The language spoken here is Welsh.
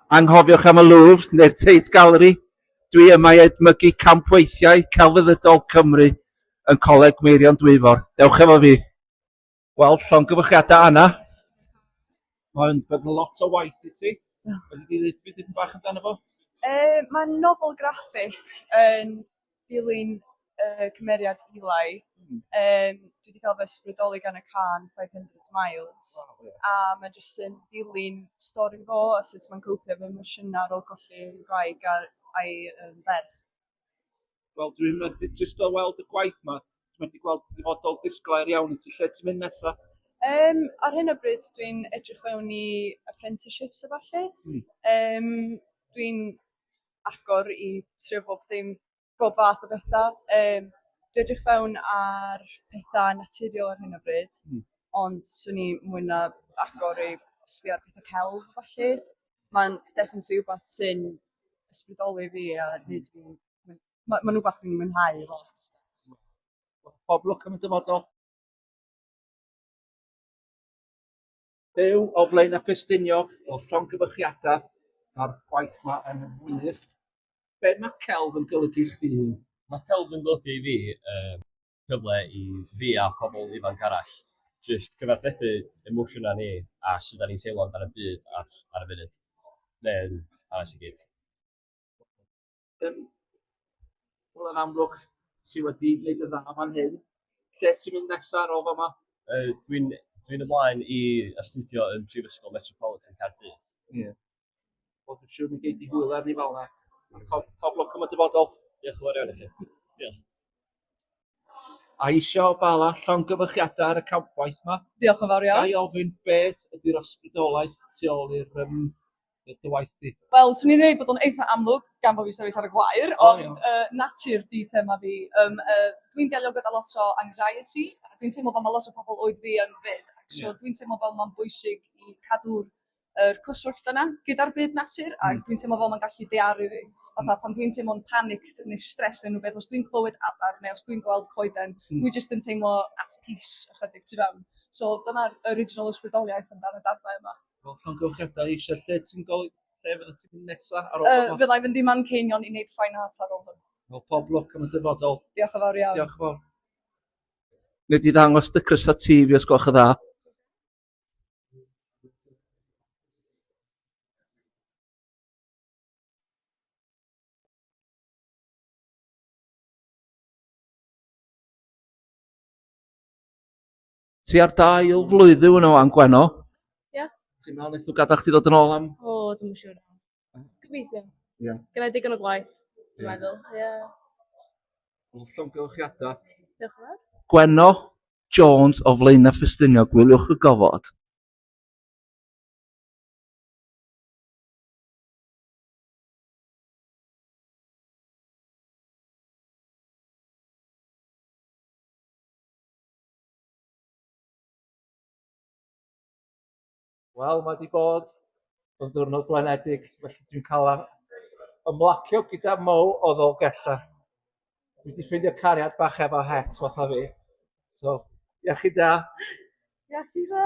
Anghofiwch am y Louvre neu'r Tate Gallery. Dwi yma i edmygu campweithiau celfyddydol Cymru yn Coleg Meirion Dwyfor. Dewch efo fi. Wel, llongyfarchiadau Anna. Mae'n lot o waith i ti. Wedi dweud fi ddim bach amdano fo? Mae'n nofel graffig yn dilyn cymeriad Eli. Dwi wedi cael fy ysbrydoli gan y can 500 Miles. A mae'n jyst yn dilyn stori fo a sut mae'n copio efo emosiynau ar ôl colli wraig a'i ferch. Wel, dwi'n meddwl jyst o weld y gwaith yma. Dwi'n meddwl gweld dyfodol disglair iawn i ti. Lle ti'n mynd nesaf? Ar hyn o bryd, dwi'n edrych fewn i apprenticeships a falle. Dwi'n agor i trio bob fath o bethau. Dwi'n edrych fewn ar pethau naturiol ar hyn o bryd, ond swn i mwy na agor i sbio ar pethau celf falle. Mae'n definitely rhywbeth sy'n ysbrydoli fi a wneud fi... Mae'n rhywbeth dwi'n mwynhau lot. Pob lwc am y dyfodol. Byw o flaen y ffestiniog o llongyfarchiadau a'r gwaith yma yn wych. Be mae celf yn golygu chdi? Mae celf yn golygu i fi cyfle i fi a pobl ifanc arall jyst cyfathrebu emosiynau ni a sut da ni'n teimlo amdano y byd ar y funud. Neu'n hanes i gyd. Wel, yn amlwg, ti wedi gwneud y dda fan hyn. Lle ti'n mynd nesaf ar ôl yma? Dwi'n ymlaen i astudio yn Prifysgol Metropolitan Caerdydd. Ie. Wel, dwi'n siŵr mi gei di hwyl arni fel yna. Pob lwc am y dyfodol. Diolch yn fawr iawn i chi. Diolch. A isio bala llongyfarchiadau ar y campwaith yma. Diolch yn fawr iawn. Ga i ofyn beth ydy'r ysbrydolaeth tu ôl i'r dy waith di? Wel, swn i'n dweud bod o'n eitha amlwg gan bod fi sefyll ar y gwair, ond natur di thema fi. Dwi'n delio gyda lot o anxiety, a dwi'n teimlo fel mae lot o pobl oedd fi yn fyd. So dwi'n teimlo fel mae'n bwysig i cadw'r cyswllt yna gyda'r byd natur, a dwi'n teimlo fel mae'n gallu diaru fi. Fatha pan dwi'n teimlo'n panicked neu stress neu rhywbeth, os dwi'n clywed adar neu os dwi'n gweld coeden, dwi jyst yn teimlo at peace ychydig tu fewn. So dyna'r original ysbrydoliaeth amdano darnau yma. Wel, llongyfarchiadau eisiau lle ti'n golygu lle fydda ti'n mynd nesaf ar ôl yma? Fyddai fynd i Manceinion i wneud fine art ar ôl hwn. Wel, pob lwc am y dyfodol. Diolch yn fawr iawn. Diolch yn fawr. Nid i ddangos dy crysau ti fi os gwelwch y dda. Ti ar 2 flwyddyn o Angweno? Ie. Ti'n meddwl wnaeth nhw gadael chdi ddod yn ôl am? O, dwi'n siŵr. Gobeithio. Ie. Gyda digon o gwaith, dwi'n meddwl. Ie. Wel, llongyfarchiadau. Diolch yn fawr. Gweno Jones o flaen y ffestiniog, gwyliwch y gofod. Wel, mae wedi bod yn ddiwrnod blinedig, felly dwi'n cael ymlacio gyda mow o Dolgellau. Dwi wedi ffeindio cariad bach efo het fatha fi. So, iechyd da. Iechyd da.